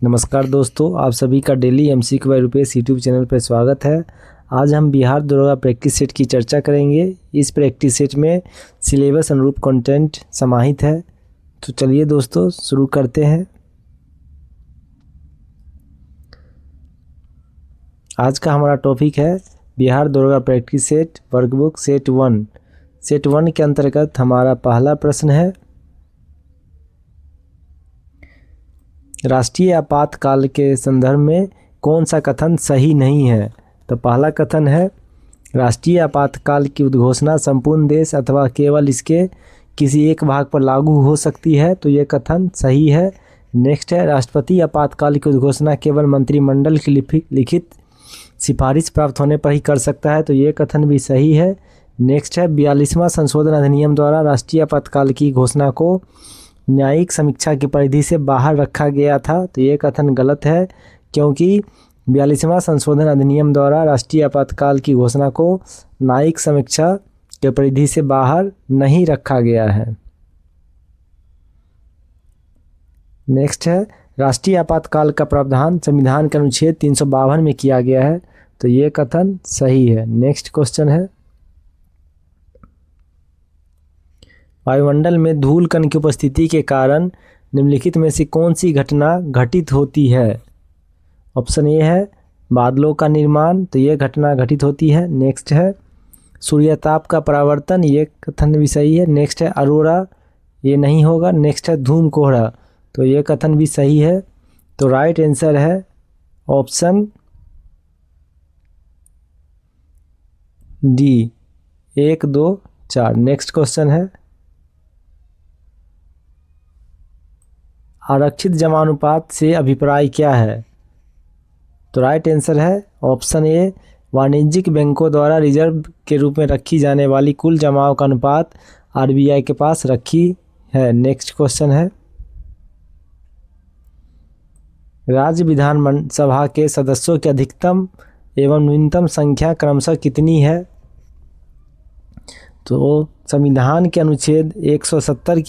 नमस्कार दोस्तों, आप सभी का daily MCQ by Rupesh YouTube channel पर स्वागत है। आज हम बिहार दरोगा प्रैक्टिस सेट की चर्चा करेंगे। इस प्रैक्टिस सेट में सिलेबस अनुरूप कंटेंट समाहित है। तो चलिए दोस्तों शुरू करते हैं। आज का हमारा टॉपिक है बिहार दरोगा practice set workbook set 1। Set 1 के अंतर्गत हमारा पहला प्रश्न है, राष्ट्रीय आपातकाल के संदर्भ में कौन सा कथन सही नहीं है। तो पहला कथन है, राष्ट्रीय आपातकाल की उद्घोषणा संपूर्ण देश अथवा केवल इसके किसी एक भाग पर लागू हो सकती है। तो ये कथन सही है। नेक्स्ट है, राष्ट्रपति आपातकाल की उद्घोषणा केवल मंत्रिमंडल की लिखित सिफारिश प्राप्त होने पर ही कर सकता है। तो ये कथन भी सही है। नेक्स्ट है, 42वां संशोधन अधिनियम द्वारा राष्ट्रीय आपातकाल की घोषणा को न्यायिक समीक्षा की परिधि से बाहर रखा गया था। तो ये कथन गलत है, क्योंकि 42वां संशोधन अधिनियम द्वारा राष्ट्रीय आपातकाल की घोषणा को न्यायिक समीक्षा के परिधि से बाहर नहीं रखा गया है। नेक्स्ट है, राष्ट्रीय आपातकाल का प्रावधान संविधान के अनुच्छेद 352 में किया गया है। तो ये कथन सही है। नेक्स्ट क्वेश्चन है, वायुमंडल में धूल कण की उपस्थिति के कारण निम्नलिखित में से कौन सी घटना घटित होती है। ऑप्शन ए है बादलों का निर्माण। तो ये घटना घटित होती है। नेक्स्ट है, सूर्यताप का परावर्तन। ये कथन भी सही है। नेक्स्ट है, अरोरा। ये नहीं होगा। नेक्स्ट है, धूम कोहरा। तो ये कथन भी सही है। तो राइट आंसर है ऑप्शन डी 1, 2, 4। नेक्स्ट क्वेश्चन है, आरक्षित जमानुपात से अभिप्राय क्या है। तो राइट आंसर है ऑप्शन ए, वाणिज्यिक बैंकों द्वारा रिजर्व के रूप में रखी जाने वाली कुल जमाओं का अनुपात आरबीआई के पास रखी है। नेक्स्ट क्वेश्चन है, राज्य विधानसभा के सदस्यों की अधिकतम एवं न्यूनतम संख्या क्रमशः कितनी है। तो संविधान के अनुच्छेद 170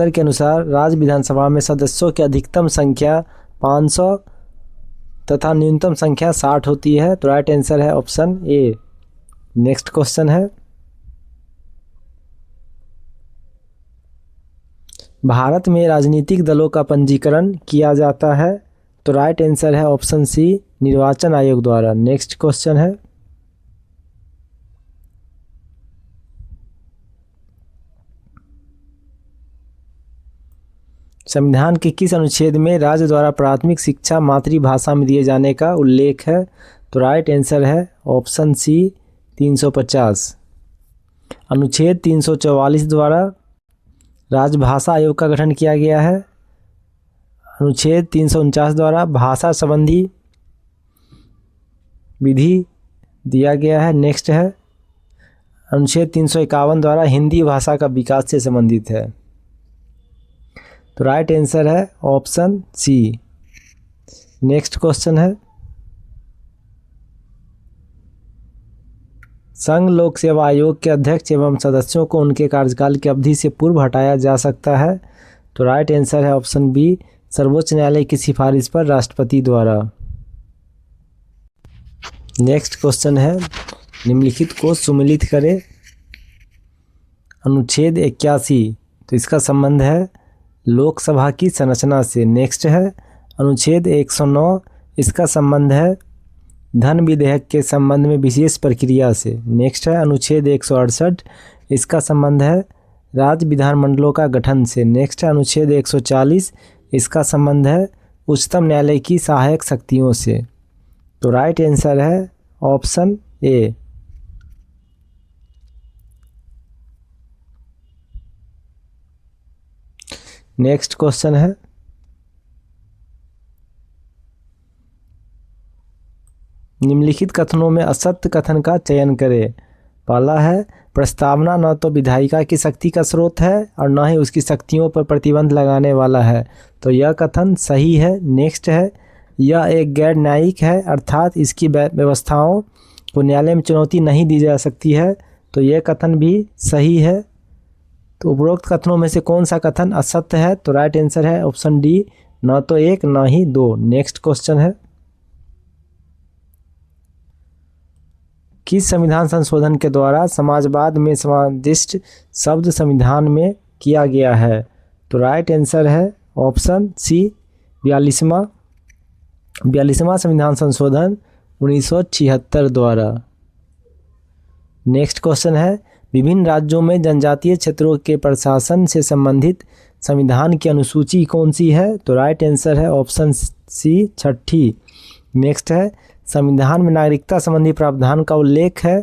के अनुसार राज्य विधानसभा में सदस्यों की अधिकतम संख्या 500 तथा न्यूनतम संख्या 60 होती है। तो राइट आंसर है ऑप्शन ए। नेक्स्ट क्वेश्चन है, भारत में राजनीतिक दलों का पंजीकरण किया जाता है। तो राइट आंसर है ऑप्शन सी, निर्वाचन आयोग द्वारा। नेक्स्ट क्वेश्चन है, संविधान के किस अनुच्छेद में राज्य द्वारा प्राथमिक शिक्षा मातृभाषा में दिए जाने का उल्लेख है। तो राइट आंसर है ऑप्शन सी, 350। अनुच्छेद 344 द्वारा राजभाषा आयोग का गठन किया गया है। अनुच्छेद 349 द्वारा भाषा संबंधी विधि दिया गया है। नेक्स्ट है, अनुच्छेद 351 द्वारा हिंदी भाषा का विकास से संबंधित है। तो राइट आंसर है ऑप्शन सी। नेक्स्ट क्वेश्चन है, संघ लोक सेवा आयोग के अध्यक्ष एवं सदस्यों को उनके कार्यकाल की अवधि से पूर्व हटाया जा सकता है। तो राइट आंसर है ऑप्शन बी, सर्वोच्च न्यायालय की सिफारिश पर राष्ट्रपति द्वारा। नेक्स्ट क्वेश्चन है, निम्नलिखित को सुमेलित करें। अनुच्छेद 81, तो इसका संबंध है लोकसभा की संरचना से। नेक्स्ट है, अनुच्छेद 109, इसका संबंध है धन विधेयक के संबंध में विशेष प्रक्रिया से। नेक्स्ट है, अनुच्छेद 168, इसका संबंध है राज्य विधानमंडलों का गठन से। नेक्स्ट है, अनुच्छेद 140, इसका संबंध है उच्चतम न्यायालय की सहायक शक्तियों से। तो राइट आंसर है ऑप्शन ए। नेक्स्ट क्वेश्चन है, निम्नलिखित कथनों में असत्य कथन का चयन करें। पहला है, प्रस्तावना न तो विधायिका की शक्ति का स्रोत है और न ही उसकी शक्तियों पर प्रतिबंध लगाने वाला है। तो यह कथन सही है। नेक्स्ट है, यह एक गैर न्यायिक है, अर्थात इसकी व्यवस्थाओं को न्यायालय में चुनौती नहीं दी जा सकती है। तो यह कथन भी सही है। तो उपरोक्त कथनों में से कौन सा कथन असत्य है? तो राइट आंसर है ऑप्शन डी, न तो एक न ही दो। नेक्स्ट क्वेश्चन है, किस संविधान संशोधन के द्वारा समाजवाद में समादिष्ट शब्द संविधान में किया गया है? तो राइट आंसर है ऑप्शन सी, 42वां संविधान संशोधन 1976 द्वारा। नेक्स्ट क्वेश्चन है, विभिन्न राज्यों में जनजातीय क्षेत्रों के प्रशासन से संबंधित संविधान की अनुसूची कौन सी है? तो राइट आंसर है ऑप्शन सी, 6ठी। नेक्स्ट है, संविधान में नागरिकता संबंधी प्रावधान का उल्लेख है?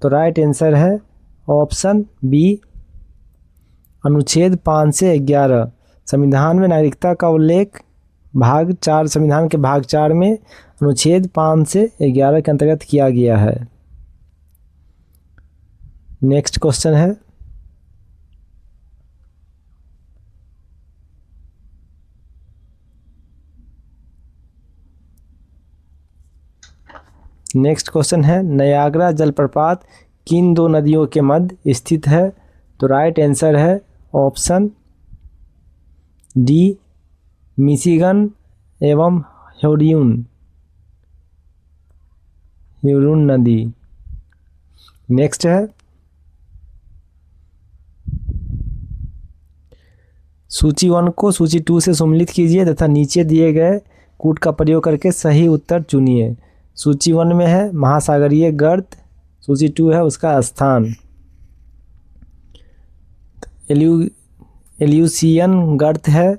तो राइट आंसर है ऑप्शन बी, अनुच्छेद 5 से 11। संविधान में नागरिकता का उल्लेख भाग 4, संविधान के भाग 4 में अनुच्छेद 5 से 11 के अंतर्गत किया गया है। नेक्स्ट क्वेश्चन है, नयाग्रा जलप्रपात किन दो नदियों के मध्य स्थित है? तो राइट आंसर है ऑप्शन डी, मिशिगन एवं ह्यूरोन नदी। नेक्स्ट है, सूची 1 को सूची 2 से सम्मिलित कीजिए तथा नीचे दिए गए कूट का प्रयोग करके सही उत्तर चुनिए। सूची 1 में है महासागरीय गर्त, सूची 2 है उसका स्थान। एल्यूसियन गर्त है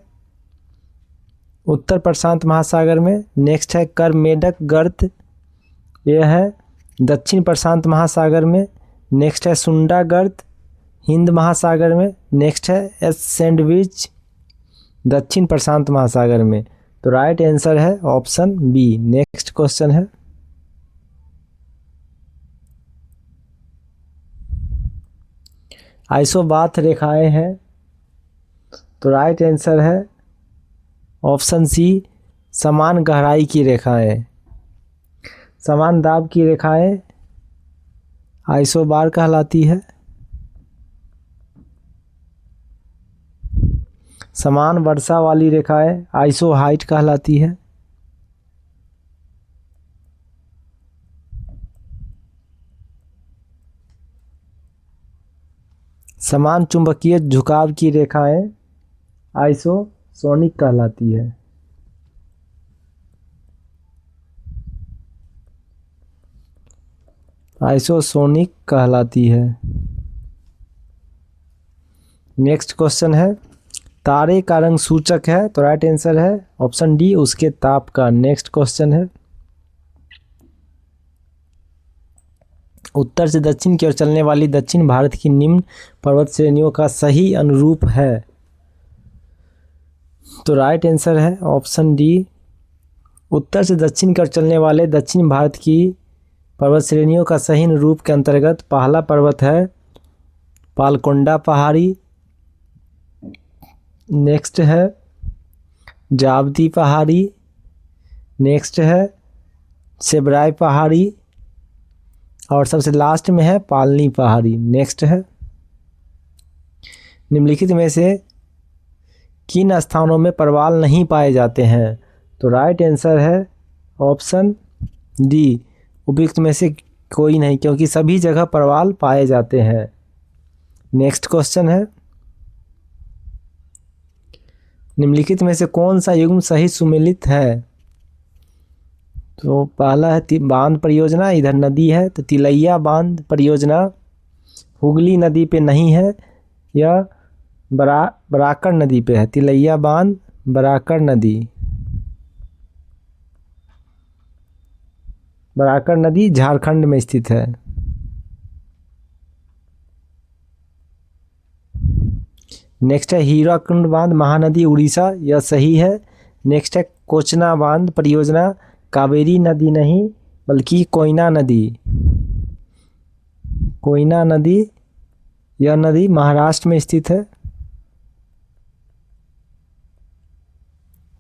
उत्तर प्रशांत महासागर में। नेक्स्ट है करमेडक गर्त, यह है दक्षिण प्रशांत महासागर में। नेक्स्ट है सुंडा गर्त, हिंद महासागर में। नेक्स्ट है एस सैंडविच, दक्षिण प्रशांत महासागर में। तो राइट आंसर है ऑप्शन बी। नेक्स्ट क्वेश्चन है, आइसोबाथ रेखाएं हैं? तो राइट आंसर है ऑप्शन सी, समान गहराई की रेखाएं। समान दाब की रेखाएं आइसोबार कहलाती है। समान वर्षा वाली रेखाएं आइसोहाइट कहलाती है। समान चुंबकीय झुकाव की रेखाएं आइसोसोनिक कहलाती है। आइसोसोनिक कहलाती है। नेक्स्ट क्वेश्चन है, तारे का रंग सूचक है? तो राइट आंसर है ऑप्शन डी, उसके ताप का। नेक्स्ट क्वेश्चन है, उत्तर से दक्षिण की ओर चलने वाली दक्षिण भारत की निम्न पर्वत श्रेणियों का सही अनुरूप है? तो राइट आंसर है ऑप्शन डी, उत्तर से दक्षिण की ओर चलने वाले दक्षिण भारत की पर्वत श्रेणियों का सही अनुरूप के अंतर्गत पहला पर्वत है पालकोंडा पहाड़ी। नेक्स्ट है जावती पहाड़ी। नेक्स्ट है सेबराई पहाड़ी और सबसे लास्ट में है पालनी पहाड़ी। नेक्स्ट है, निम्नलिखित में से किन स्थानों में परवाल नहीं पाए जाते हैं? तो राइट आंसर है ऑप्शन डी, उपयुक्त में से कोई नहीं, क्योंकि सभी जगह परवाल पाए जाते हैं। नेक्स्ट क्वेश्चन है, निम्नलिखित में से कौन सा युग्म सही सुमेलित है? तो पहला है बांध परियोजना, इधर नदी है तो तिलैया बांध परियोजना हुगली नदी पे नहीं है, यह बराकर नदी पे है। तिलैया बांध बराकर नदी झारखंड में स्थित है। नेक्स्ट है हीराकुंड बांध महानदी उड़ीसा, यह सही है। नेक्स्ट है कोचना बांध परियोजना, कावेरी नदी नहीं बल्कि कोयना नदी, यह नदी महाराष्ट्र में स्थित है।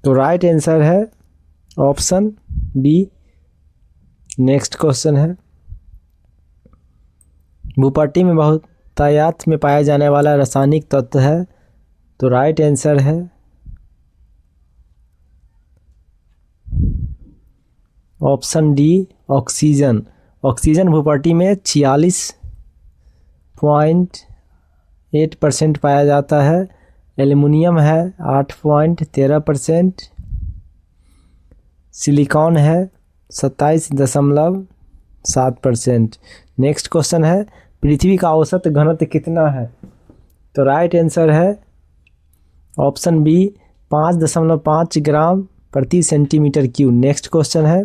तो राइट आंसर है ऑप्शन बी। नेक्स्ट क्वेश्चन है, भूपट्टी में बहुत यातायात में पाया जाने वाला रासायनिक तत्व है? तो राइट आंसर है option D oxygen. Oxygen Bhupatti में 46.8% पाया जाता है। एल्युमिनियम है 8.13%। सिलिकॉन है 27.7%। नेक्स्ट क्वेश्चन है पृथ्वी का औसत घनत्व कितना है? तो राइट आंसर है ऑप्शन बी 5.5 ग्राम प्रति सेंटीमीटर क्यूब। नेक्स्ट क्वेश्चन है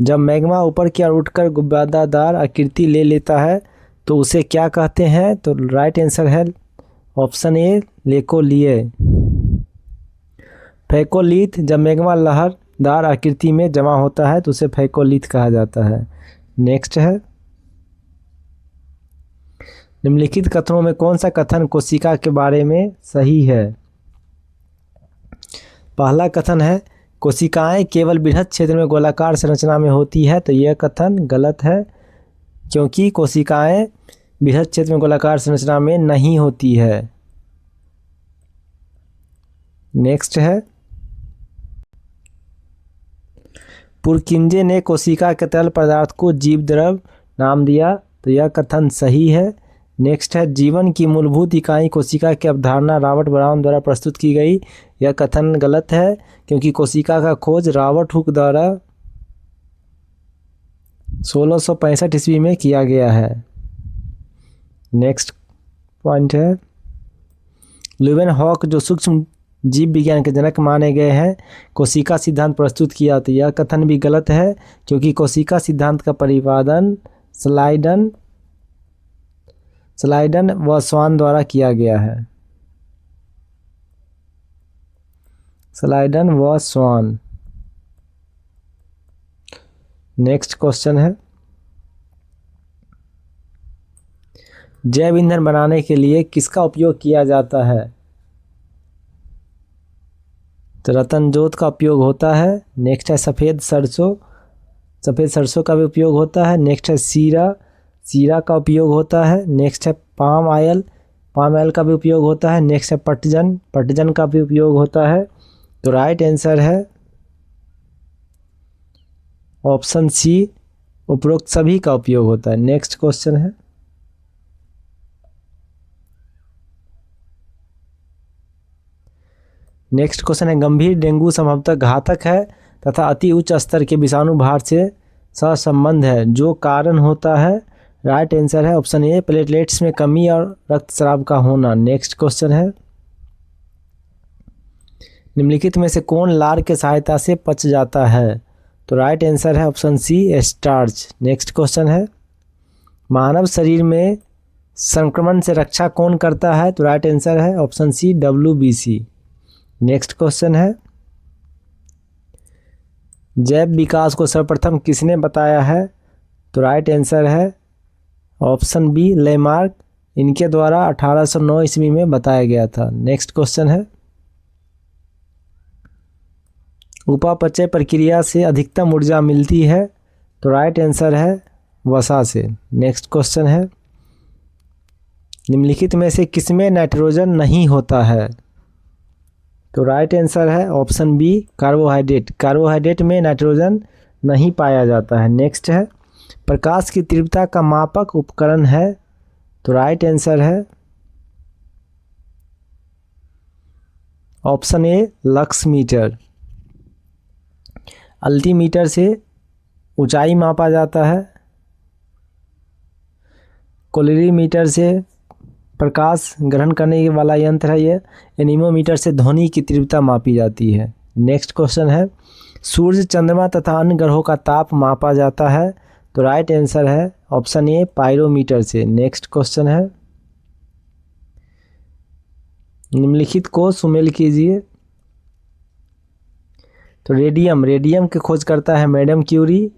जब मैग्मा ऊपर की ओर उठकर गुब्बादार आकृति ले लेता है तो उसे क्या कहते हैं? तो राइट आंसर है ऑप्शन ए लेकोलिए। फैकोलिथ जब मैग्मा लहरदार आकृति में जमा होता है तो उसे फैकोलिथ कहा जाता है। नेक्स्ट है निम्नलिखित कथनों में कौन सा कथन कोशिका के बारे में सही है? पहला कथन है कोशिकाएं केवल बृहद क्षेत्र में गोलाकार संरचना में होती है। तो यह कथन गलत है क्योंकि कोशिकाएं बृहद क्षेत्र में गोलाकार संरचना में नहीं होती है। नेक्स्ट है पुरकिंजे ने कोशिका के तरल पदार्थ को जीव द्रव नाम दिया। तो यह कथन सही है। नेक्स्ट है जीवन की मूलभूत इकाई कोशिका की अवधारणा रॉबर्ट ब्राउन द्वारा प्रस्तुत की गई। यह कथन गलत है क्योंकि कोशिका का खोज रॉबर्ट हुक द्वारा 1665 ईस्वी में किया गया है। नेक्स्ट पॉइंट है ल्यूवेनहॉक जो सूक्ष्म जीव विज्ञान के जनक माने गए हैं कोशिका सिद्धांत प्रस्तुत किया। तो यह कथन भी गलत है क्योंकि कोशिका सिद्धांत का प्रतिपादन स्लाइडन व स्वान द्वारा किया गया है। स्लाइडन व स्वान। नेक्स्ट क्वेश्चन है जैव ईंधन बनाने के लिए किसका उपयोग किया जाता है? तो रतन जोत का उपयोग होता है। नेक्स्ट है सफ़ेद सरसों का भी उपयोग होता है। नेक्स्ट है सीरा का उपयोग होता है। नेक्स्ट है पाम ऑयल का भी उपयोग होता है। नेक्स्ट है पटजन का भी उपयोग होता है। तो राइट आंसर है ऑप्शन सी उपरोक्त सभी का उपयोग होता है। नेक्स्ट क्वेश्चन है गंभीर डेंगू संभवतः घातक है तथा अति उच्च स्तर के विषाणु भार से सहसंबंध है। जो कारण होता है राइट आंसर है ऑप्शन ए प्लेटलेट्स में कमी और रक्तस्राव का होना। नेक्स्ट क्वेश्चन है निम्नलिखित में से कौन लार के सहायता से पच जाता है? तो राइट आंसर है option C starch. Next question है मानव शरीर में संक्रमण से रक्षा कौन करता है? तो राइट आंसर है option C WBC। Next question है जैव विकास को सर्वप्रथम किसने बताया है? तो राइट आंसर है ऑप्शन बी लेमार्क। इनके द्वारा 1809 ईस्वी में बताया गया था। नेक्स्ट क्वेश्चन है उपापचय प्रक्रिया से अधिकतम ऊर्जा मिलती है। तो राइट आंसर है वसा से। नेक्स्ट क्वेश्चन है निम्नलिखित में से किसमें नाइट्रोजन नहीं होता है? तो राइट आंसर है ऑप्शन बी कार्बोहाइड्रेट में नाइट्रोजन नहीं पाया जाता है। नेक्स्ट है प्रकाश की तीव्रता का मापक उपकरण है। तो राइट आंसर है option A lux meter. Altimeter से ऊंचाई मापा जाता है। कोलरीमीटर से प्रकाश ग्रहण करने वाला यंत्र है ये। एनीमोमीटर से ध्वनि की तीव्रता मापी जाती है। नेक्स्ट क्वेश्चन है सूर्य चंद्रमा तथा अन्य ग्रहों का ताप मापा जाता है। तो राइट आंसर है ऑप्शन ए पायरोमीटर से। नेक्स्ट क्वेश्चन है निम्नलिखित को सुमेल कीजिए। तो रेडियम की खोज करता है मैडम क्यूरी।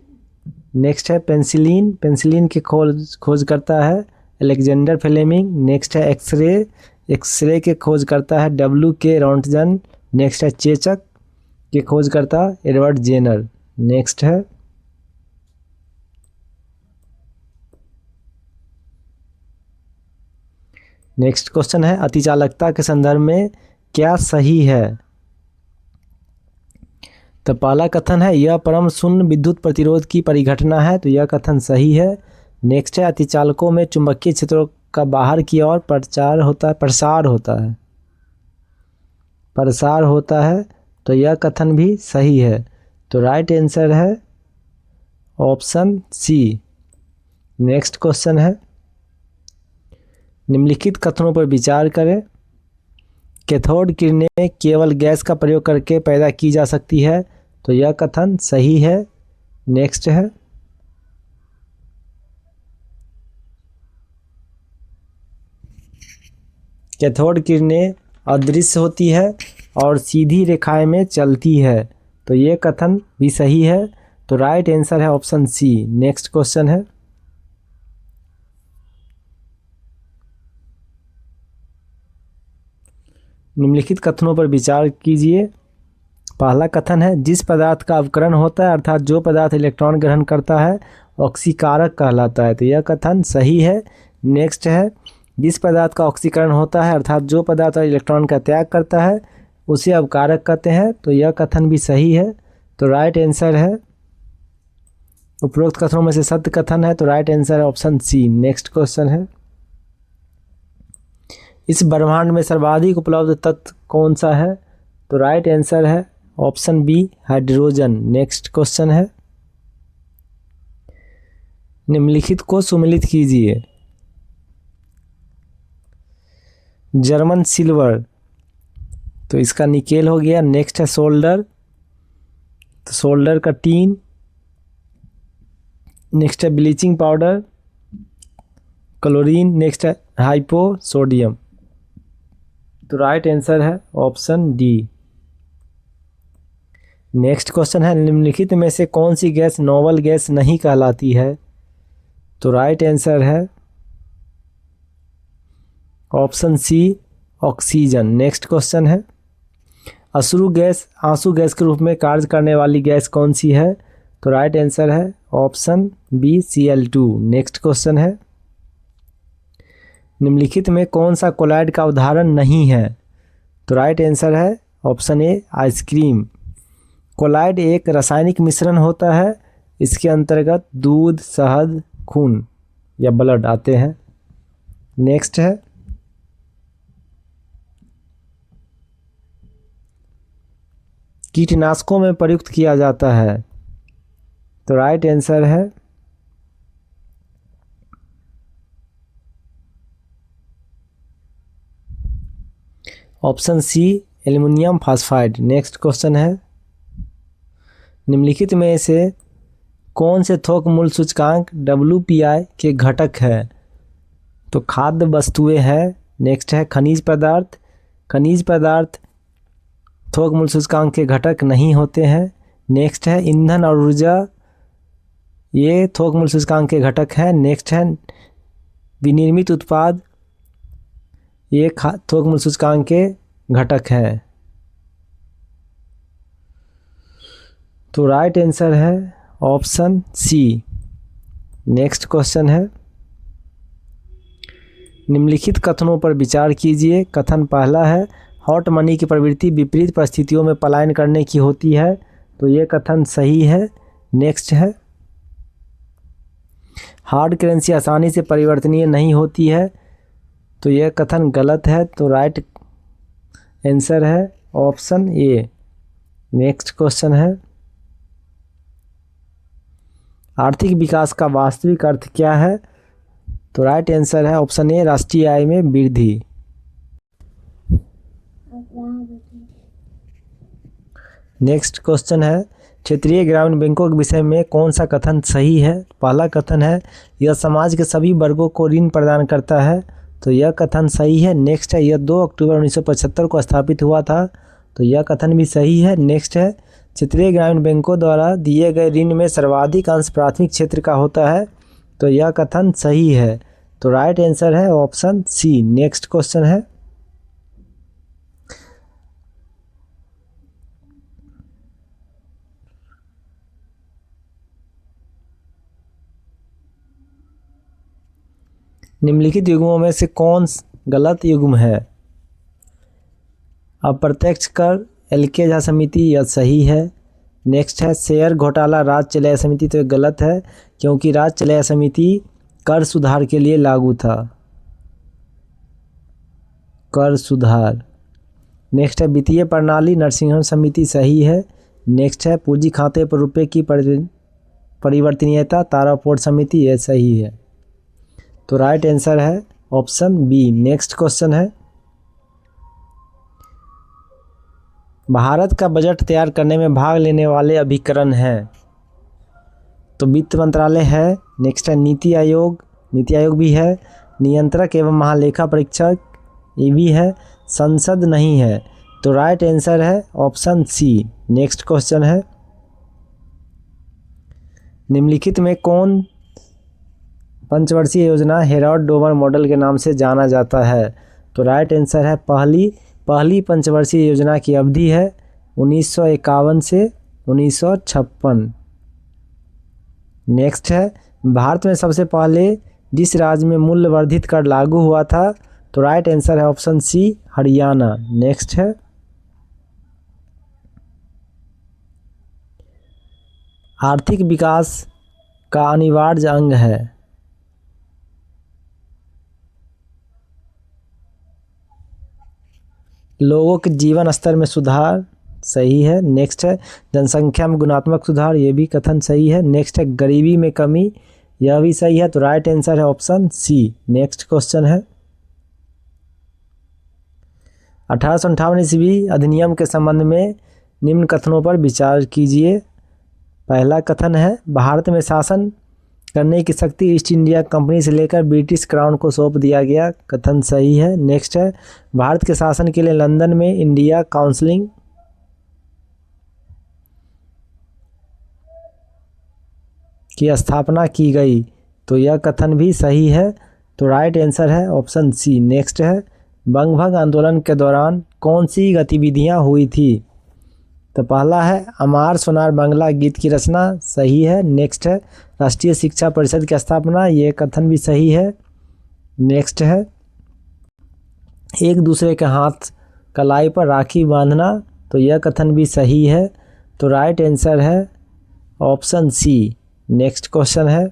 नेक्स्ट है पेंसिलिन की खोज करता है अलेक्जेंडर फ्लेमिंग। नेक्स्ट है एक्सरे के खोज करता है WK रॉन्टजन। नेक्स्ट है चेचक के खोज करता एडवर्ड जेनर। नेक्स्ट है नेक्स्ट क्वेश्चन है अतिचालकता के संदर्भ में क्या सही है? तो पहला कथन है यह परम शून्य विद्युत प्रतिरोध की परिघटना है, तो यह कथन सही है। नेक्स्ट है अतिचालकों में चुंबकीय क्षेत्रों का बाहर की ओर प्रसार होता है, तो यह कथन भी सही है। तो राइट आंसर है ऑप्शन सी। नेक्स्ट क्वेश्चन है निम्नलिखित कथनों पर विचार करें। कैथोड किरणें केवल गैस का प्रयोग करके पैदा की जा सकती है, तो यह कथन सही है। नेक्स्ट है कैथोड किरणें अदृश्य होती है और सीधी रेखाएं में चलती है, तो यह कथन भी सही है। तो राइट आंसर है ऑप्शन सी। नेक्स्ट क्वेश्चन है निम्नलिखित कथनों पर विचार कीजिए। पहला कथन है जिस पदार्थ का अवकरण होता है अर्थात जो पदार्थ इलेक्ट्रॉन ग्रहण करता है ऑक्सीकारक कहलाता है, तो यह कथन सही है। नेक्स्ट है जिस पदार्थ का ऑक्सीकरण होता है अर्थात जो पदार्थ इलेक्ट्रॉन का त्याग करता है उसे अवकारक कहते हैं, तो यह कथन भी सही है। तो राइट आंसर है उपरोक्त कथनों में से सत्य कथन है, तो राइट आंसर है ऑप्शन सी। नेक्स्ट क्वेश्चन है इस ब्रह्मांड में सर्वाधिक उपलब्ध तत्व कौन सा है? तो राइट आंसर है option B hydrogen. Next question है निम्नलिखित को सुमेलित कीजिए। जर्मन सिल्वर, तो इसका निकेल हो गया। नेक्स्ट है सोल्डर, तो सोल्डर का टीन। नेक्स्ट है ब्लीचिंग पाउडर क्लोरीन। नेक्स्ट है हाइपो सोडियम, तो राइट आंसर है ऑप्शन डी। नेक्स्ट क्वेश्चन है निम्नलिखित में से कौन सी गैस नोबल गैस नहीं कहलाती है? तो राइट आंसर है option C oxygen. Next question है आंसू गैस के रूप में कार्य करने वाली गैस कौन सी है? तो राइट आंसर है option B Cl2। Next question है निम्नलिखित में कौन सा कोलाइड का उदाहरण नहीं है? तो राइट आंसर है ऑप्शन ए आइसक्रीम। कोलाइड एक रासायनिक मिश्रण होता है, इसके अंतर्गत दूध, शहद, खून या ब्लड आते हैं। नेक्स्ट है कीटनाशकों में प्रयुक्त किया जाता है, तो राइट आंसर है option C aluminium phosphide. Next question है निम्नलिखित में से कौन से थोक मूल्य सूचकांक WPI के घटक है? तो खाद्य वस्तुएं हैं। नेक्स्ट है खनिज पदार्थ थोक मूल्य सूचकांक के घटक नहीं होते हैं। नेक्स्ट है ईंधन और ऊर्जा, ये थोक मूल्य सूचकांक के घटक हैं। नेक्स्ट है विनिर्मित उत्पाद, ये थोक मूल्य सूचकांक के घटक हैं। तो राइट आंसर है ऑप्शन सी। नेक्स्ट क्वेश्चन है निम्नलिखित कथनों पर विचार कीजिए। कथन पहला है हॉट मनी की प्रवृत्ति विपरीत परिस्थितियों में पलायन करने की होती है, तो ये कथन सही है। नेक्स्ट है हार्ड करेंसी आसानी से परिवर्तनीय नहीं होती है, तो यह कथन गलत है, तो राइट आंसर है ऑप्शन ए। नेक्स्ट क्वेश्चन है आर्थिक विकास का वास्तविक अर्थ क्या है? तो राइट आंसर है ऑप्शन ए राष्ट्रीय आय में वृद्धि। नेक्स्ट क्वेश्चन है क्षेत्रीय ग्रामीण बैंकों के विषय में कौन सा कथन सही है? पहला कथन है यह समाज के सभी वर्गों को ऋण प्रदान करता है, तो यह कथन सही है। नेक्स्ट है यह 2 अक्टूबर 1975 को स्थापित हुआ था, तो यह कथन भी सही है। नेक्स्ट है क्षेत्रीय ग्रामीण बैंकों द्वारा दिए गए ऋण में सर्वाधिक अंश प्राथमिक क्षेत्र का होता है, तो यह कथन सही है। तो राइट आंसर है ऑप्शन सी। नेक्स्ट क्वेश्चन है निम्नलिखित युग्मों में से कौन गलत युग्म है। अप्रत्यक्ष कर एलके झा समिति, यह सही है। नेक्स्ट है शेयर घोटाला राज्य चलाया समिति, तो ये गलत है क्योंकि राज्य चलाया समिति कर सुधार के लिए लागू था, कर सुधार। नेक्स्ट है वित्तीय प्रणाली नरसिंहन समिति, सही है। नेक्स्ट है पूंजी खाते पर रुपए की परिवर्तनीयता तारापोर्ट समिति, यह सही है। तो राइट आंसर है ऑप्शन बी। नेक्स्ट क्वेश्चन है भारत का बजट तैयार करने में भाग लेने वाले अभिकरण हैं। तो वित्त मंत्रालय है। नेक्स्ट है नीति आयोग, नीति आयोग भी है। नियंत्रक एवं महालेखा परीक्षक, ये भी है। संसद नहीं है। तो राइट आंसर है ऑप्शन सी। नेक्स्ट क्वेश्चन है निम्नलिखित में कौन पंचवर्षीय योजना हेराल्ड डोमर मॉडल के नाम से जाना जाता है। तो राइट आंसर है पहली पंचवर्षीय योजना की अवधि है 1951 से 1956। नेक्स्ट है भारत में सबसे पहले जिस राज्य में मूल्य वर्धित कर लागू हुआ था। तो राइट आंसर है ऑप्शन सी, हरियाणा। नेक्स्ट है आर्थिक विकास का अनिवार्य अंग है। लोगों के जीवन स्तर में सुधार, सही है। नेक्स्ट है जनसंख्या में गुणात्मक सुधार, ये भी कथन सही है। नेक्स्ट है गरीबी में कमी, यह भी सही है। तो राइट आंसर है ऑप्शन सी। नेक्स्ट क्वेश्चन है 1858 ईस्वी अधिनियम के संबंध में निम्न कथनों पर विचार कीजिए। पहला कथन है भारत में शासन करने की शक्ति ईस्ट इंडिया कंपनी से लेकर ब्रिटिश क्राउन को सौंप दिया गया, कथन सही है। नेक्स्ट है भारत के शासन के लिए लंदन में इंडिया काउंसिल की स्थापना की गई, तो यह कथन भी सही है। तो राइट आंसर है ऑप्शन सी। नेक्स्ट है बंगभंग आंदोलन के दौरान कौन सी गतिविधियां हुई थी। तो पहला है अमार सोनार बांग्ला गीत की रचना, सही है। नेक्स्ट है राष्ट्रीय शिक्षा परिषद की स्थापना, ये कथन भी सही है। नेक्स्ट है एक दूसरे के हाथ कलाई पर राखी बांधना, तो यह कथन भी सही है। तो राइट आंसर है ऑप्शन सी। नेक्स्ट क्वेश्चन है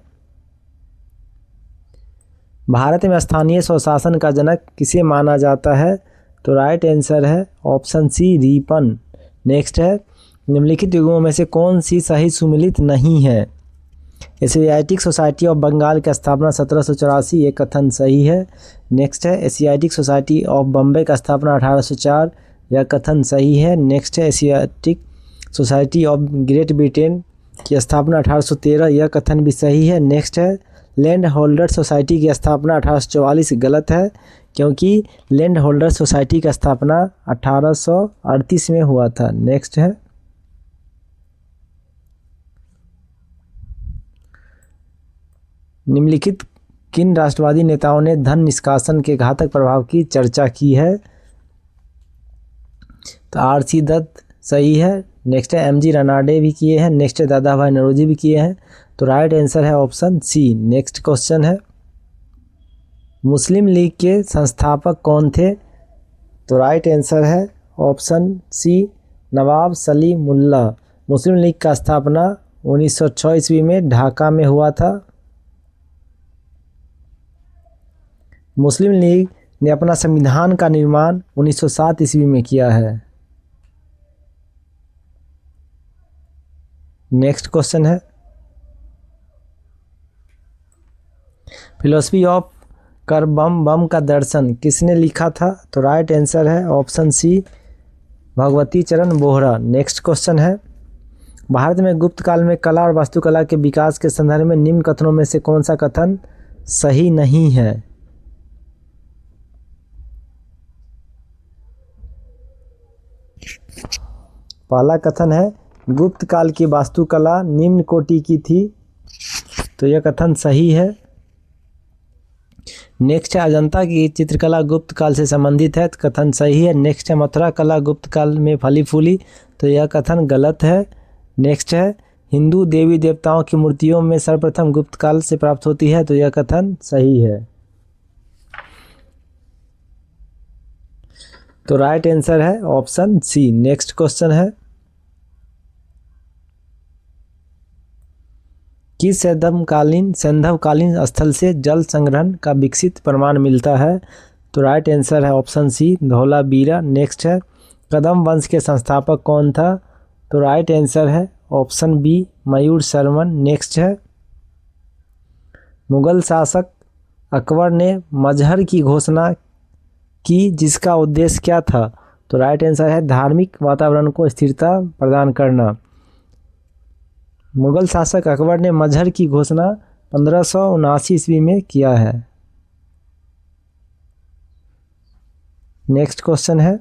भारत में स्थानीय स्वशासन का जनक किसे माना जाता है। तो राइट आंसर है ऑप्शन सी, रिपन। नेक्स्ट है निम्नलिखित युगों में से कौन सी सही सुमिलित नहीं है। एशियाटिक सोसाइटी ऑफ बंगाल की स्थापना 1784, ये कथन सही है। नेक्स्ट है एशियाटिक सोसाइटी ऑफ बम्बई का स्थापना 1804, यह कथन सही है। नेक्स्ट है Asiatic society of great Britain की स्थापना 1813, यह कथन भी सही है। नेक्स्ट है लैंड होल्डर सोसाइटी की स्थापना 1844, गलत है क्योंकि लैंड होल्डर सोसाइटी की स्थापना 1838 में हुआ था। नेक्स्ट है निम्नलिखित किन राष्ट्रवादी नेताओं ने धन निष्कासन के घातक प्रभाव की चर्चा की है। तो आर.सी. दत्त सही है। नेक्स्ट है एम.जी. रनाडे भी किए हैं। नेक्स्ट है दादा भाई नौरोजी भी किए हैं। तो राइट आंसर है ऑप्शन सी। नेक्स्ट क्वेश्चन है मुस्लिम लीग के संस्थापक कौन थे। तो राइट आंसर है ऑप्शन सी, नवाब सलीमुल्लाह। मुस्लिम लीग का स्थापना 1906 ईस्वी में ढाका में हुआ था। मुस्लिम लीग ने अपना संविधान का निर्माण 1907 ईस्वी में किया है। नेक्स्ट क्वेश्चन है फिलोसफी ऑफ कर बम का दर्शन किसने लिखा था। तो राइट आंसर है ऑप्शन सी, भगवती चरण बोहरा। नेक्स्ट क्वेश्चन है भारत में गुप्त काल में कला और वास्तुकला के विकास के संदर्भ में निम्न कथनों में से कौन सा कथन सही नहीं है। पहला कथन है गुप्त काल की वास्तुकला निम्न कोटि की थी, तो यह कथन सही है। नेक्स्ट है अजंता की चित्रकला गुप्त काल से संबंधित है, तो कथन सही है। नेक्स्ट है मथुरा कला गुप्त काल में फली फूली, तो यह कथन गलत है। नेक्स्ट है हिंदू देवी देवताओं की मूर्तियों में सर्वप्रथम गुप्त काल से प्राप्त होती है, तो यह कथन सही है। तो राइट आंसर है ऑप्शन सी। नेक्स्ट क्वेश्चन है, किस सैंधवकालीन स्थल से जल संग्रहण का विकसित प्रमाण मिलता है? तो राइट आंसर है ऑप्शन सी, धौलावीरा। नेक्स्ट है, कदम वंश के संस्थापक कौन था? तो राइट आंसर है ऑप्शन बी, मयूर शर्मन। नेक्स्ट है, मुगल शासक अकबर ने मजहर की घोषणा की जिसका उद्देश्य क्या था? तो राइट आंसर है धार्मिक वातावरण को स्थिरता प्रदान करना। मुगल शासक अकबर ने मजहर की घोषणा 1579 ईस्वी में किया है। नेक्स्ट क्वेश्चन है,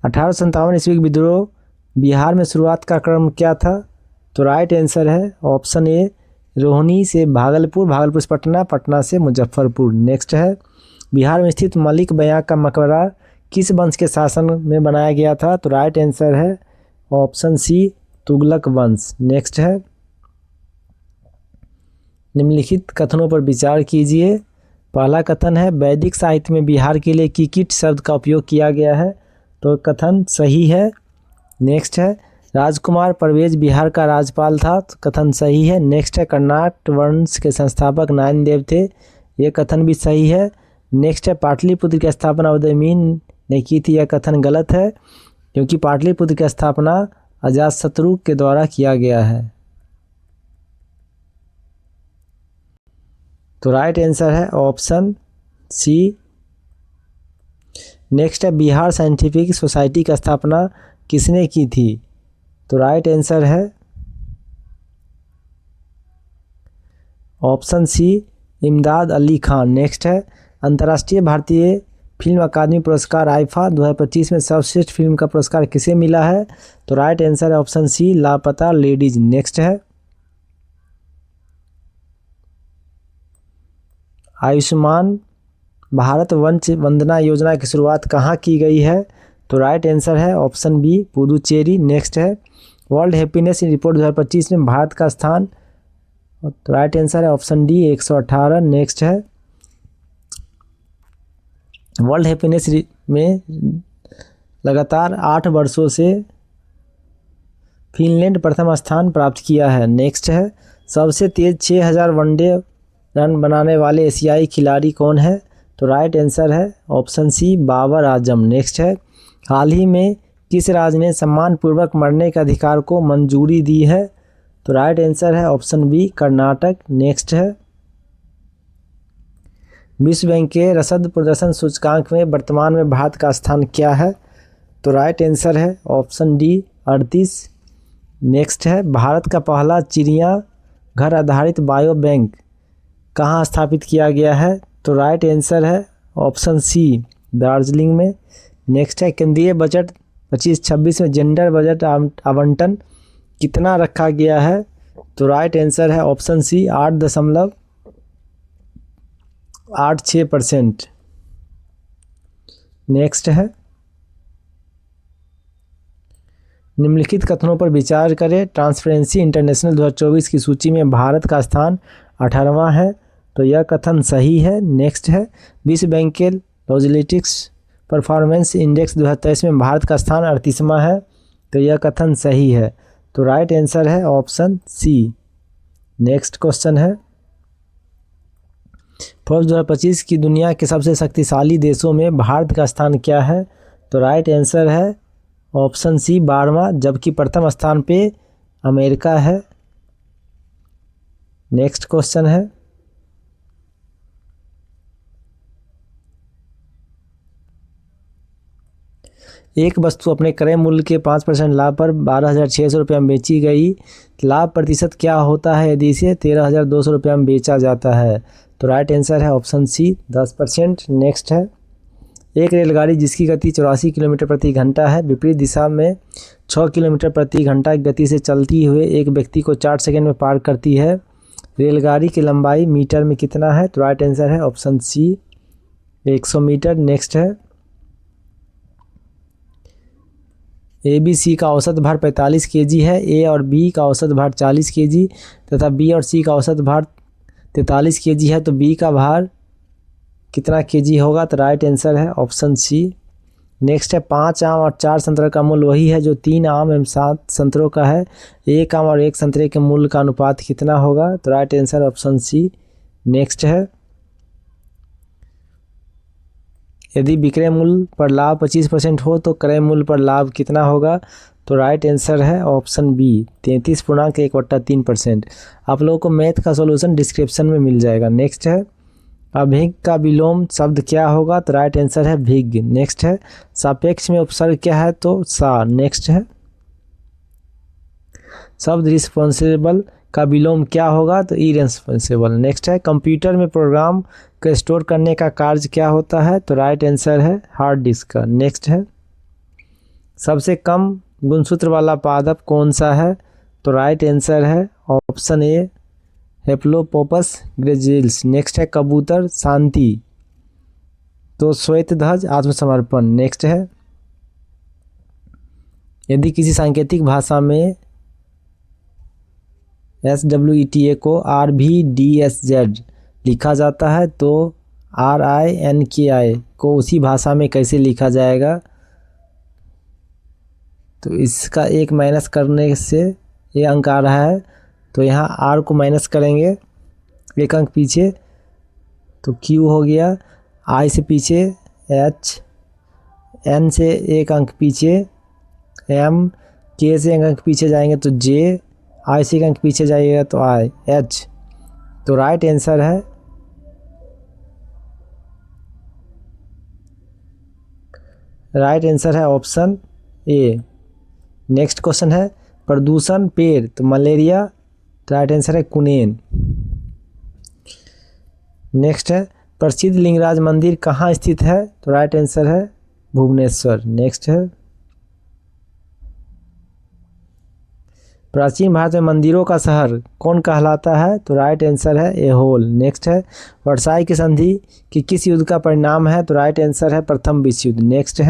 1857 ईस्वी के विद्रोह बिहार में शुरुआत का क्रम क्या था? तो राइट आंसर है ऑप्शन ए, रोहिणी से भागलपुर, भागलपुर से पटना, पटना से मुजफ्फरपुर। नेक्स्ट है, बिहार में स्थित मलिक बयां का मकबरा किस वंश के शासन में बनाया गया था? तो राइट आंसर है ऑप्शन सी, तुगलक वंश। नेक्स्ट है, निम्नलिखित कथनों पर विचार कीजिए। पहला कथन है, वैदिक साहित्य में बिहार के लिए कीकिट शब्द का उपयोग किया गया है। तो कथन सही है। नेक्स्ट है, राजकुमार परवेज बिहार का राज्यपाल था। तो कथन सही है। नेक्स्ट है, कर्नाट वंश के संस्थापक नारायण थे। ये कथन भी सही है। नेक्स्ट है, पाटलिपुत्र की स्थापना उदयमीन ने की थी। यह कथन गलत है क्योंकि पाटलिपुत्र की स्थापना अजातशत्रु के द्वारा किया गया है। तो राइट आंसर है ऑप्शन सी। नेक्स्ट है, बिहार साइंटिफिक सोसाइटी की स्थापना किसने की थी? तो राइट आंसर है ऑप्शन सी, इमदाद अली खान। नेक्स्ट है, अंतर्राष्ट्रीय भारतीय फिल्म अकादमी पुरस्कार आईफा 2025 में सर्वश्रेष्ठ फिल्म का पुरस्कार किसे मिला है? तो राइट आंसर है ऑप्शन सी, लापता लेडीज। नेक्स्ट है, आयुष्मान भारत वंश वंदना योजना की शुरुआत कहाँ की गई है? तो राइट आंसर है ऑप्शन बी, पुदुचेरी। नेक्स्ट है, वर्ल्ड हैप्पीनेस रिपोर्ट 2025 में भारत का स्थान? तो राइट आंसर है ऑप्शन डी, 118। नेक्स्ट है, वर्ल्ड हैप्पीनेस में लगातार 8 वर्षों से फिनलैंड प्रथम स्थान प्राप्त किया है। नेक्स्ट है, सबसे तेज 6000 वनडे रन बनाने वाले एशियाई खिलाड़ी कौन है? तो राइट आंसर है ऑप्शन सी, बाबर आजम। नेक्स्ट है, हाल ही में किस राज्य ने सम्मानपूर्वक मरने के अधिकार को मंजूरी दी है? तो राइट आंसर है ऑप्शन बी, कर्नाटक। नेक्स्ट है, विश्व बैंक के रसद प्रदर्शन सूचकांक में वर्तमान में भारत का स्थान क्या है? तो राइट आंसर है ऑप्शन डी, 38। नेक्स्ट है, भारत का पहला चिड़िया घर आधारित बायो बैंक कहाँ स्थापित किया गया है? तो राइट आंसर है ऑप्शन सी, दार्जिलिंग में। नेक्स्ट है, केंद्रीय बजट 25-26 में जेंडर बजट आवंटन कितना रखा गया है? तो राइट आंसर है ऑप्शन सी, 8.86%। नेक्स्ट है, निम्नलिखित कथनों पर विचार करें। ट्रांसपेरेंसी इंटरनेशनल 2024 की सूची में भारत का स्थान 18वां है। तो यह कथन सही है। नेक्स्ट है, विश्व बैंक के लॉजिस्टिक्स परफॉर्मेंस इंडेक्स 2023 में भारत का स्थान 38वां है। तो यह कथन सही है। तो राइट आंसर है ऑप्शन सी। नेक्स्ट क्वेश्चन है, फोर्ब्स 2025 की दुनिया के सबसे शक्तिशाली देशों में भारत का स्थान क्या है? तो राइट आंसर है ऑप्शन सी, 12वां, जबकि प्रथम स्थान पे अमेरिका है। नेक्स्ट क्वेश्चन है, एक वस्तु अपने क्रय मूल्य के 5% लाभ पर 12,600 रुपये में बेची गई। लाभ प्रतिशत क्या होता है यदि इसे 13,200 रुपये में बेचा जाता है? तो राइट आंसर है ऑप्शन सी, 10%। नेक्स्ट है, एक रेलगाड़ी जिसकी गति 84 किलोमीटर प्रति घंटा है विपरीत दिशा में 6 किलोमीटर प्रति घंटा की गति से चलती हुए एक व्यक्ति को 4 सेकंड में पार करती है। रेलगाड़ी की लंबाई मीटर में कितना है? तो राइट आंसर है ऑप्शन सी, 100 मीटर। नेक्स्ट है, ए बी सी का औसत भार 45 kg है। ए और बी का औसत भार 40 kg तथा बी और सी का औसत भार 43 kg है। तो बी का भार कितना केजी होगा, तो राइट आंसर है ऑप्शन सी। नेक्स्ट है 5 आम और 4 संतरे का मूल्य वही है जो 3 आम एवं 7 संतरों का है, 1 आम और 1 संतरे के मूल्य का अनुपात कितना होगा, तो right answer option C. Next है यदि विक्रय मूल्य पर लाभ 25% हो तो क्रय मूल्य पर लाभ कितना होगा, तो राइट आंसर है ऑप्शन बी 33.1/3%। आप लोगों को मैथ का सॉल्यूशन डिस्क्रिप्शन में मिल जाएगा। नेक्स्ट है अभिज्ञ का विलोम शब्द क्या होगा, तो राइट आंसर है भिज्ञ। नेक्स्ट है सापेक्ष में उपसर्ग क्या है, तो सा। नेक्स्ट है शब्द रिस्पॉन्सिबल का विलोम क्या होगा, तो इरेस्पॉन्सिबल। नेक्स्ट है कंप्यूटर में प्रोग्राम को स्टोर करने का कार्य क्या होता है, तो राइट आंसर है हार्ड डिस्क का। नेक्स्ट है सबसे कम गुणसूत्र वाला पादप कौन सा है, तो राइट आंसर है ऑप्शन ए हेप्लोपोपस ग्रेजिल्स। नेक्स्ट है कबूतर शांति, तो श्वेत ध्वज आत्मसमर्पण। नेक्स्ट है यदि किसी सांकेतिक भाषा में SWETA को RVDSZ लिखा जाता है तो RINKI को उसी भाषा में कैसे लिखा जाएगा, तो इसका एक माइनस करने से ये अंक आ रहा है, तो यहाँ R को माइनस करेंगे 1 अंक पीछे तो Q हो गया, I से पीछे H, N से 1 अंक पीछे M, K से 1 अंक पीछे जाएंगे तो J, I से 1 अंक पीछे जाइएगा तो I, H। तो राइट आंसर है ऑप्शन ए। नेक्स्ट क्वेश्चन है प्रदूषण पेड़, तो मलेरिया, तो राइट आंसर है कुनेन। नेक्स्ट है प्रसिद्ध लिंगराज मंदिर कहाँ स्थित है, तो राइट आंसर है भुवनेश्वर। नेक्स्ट है प्राचीन भारत में मंदिरों का शहर कौन कहलाता है, तो राइट आंसर है ऐहोल। नेक्स्ट है वर्साई की संधि कि किस युद्ध का परिणाम है, तो राइट आंसर है प्रथम विश्व युद्ध। नेक्स्ट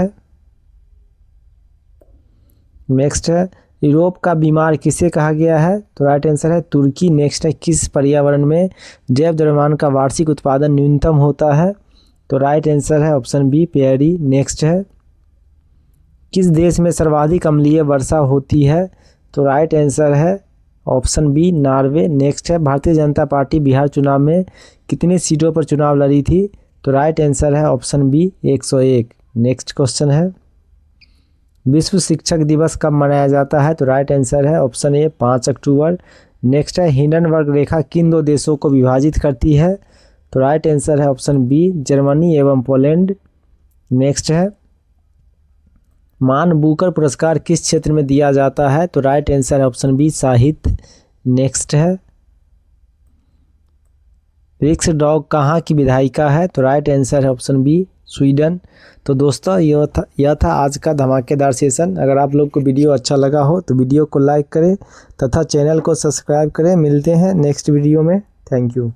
है यूरोप का बीमार किसे कहा गया है, तो राइट आंसर है तुर्की। नेक्स्ट है किस पर्यावरण में जैव द्रव्यमान का वार्षिक उत्पादन न्यूनतम होता है, तो राइट आंसर है ऑप्शन बी पेयरी। नेक्स्ट है किस देश में सर्वाधिक अम्लीय वर्षा होती है, तो राइट आंसर है ऑप्शन बी नॉर्वे। नेक्स्ट है भारतीय जनता पार्टी बिहार चुनाव में कितनी सीटों पर चुनाव लड़ी थी, तो राइट आंसर है ऑप्शन बी 101। नेक्स्ट क्वेश्चन है विश्व शिक्षक दिवस कब मनाया जाता है, तो राइट आंसर है ऑप्शन ए 5 अक्टूबर। नेक्स्ट है हिंडनबर्ग रेखा किन 2 देशों को विभाजित करती है, तो राइट आंसर है ऑप्शन बी जर्मनी एवं पोलैंड। नेक्स्ट है मान बुकर पुरस्कार किस क्षेत्र में दिया जाता है, तो राइट आंसर है ऑप्शन बी साहित्य। नेक्स्ट है रिक्स डॉग कहाँ की विधायिका है, तो राइट आंसर है ऑप्शन बी स्वीडन। तो दोस्तों यह था आज का धमाकेदार सेशन। अगर आप लोग को वीडियो अच्छा लगा हो तो वीडियो को लाइक करें तथा चैनल को सब्सक्राइब करें। मिलते हैं नेक्स्ट वीडियो में। Thank you.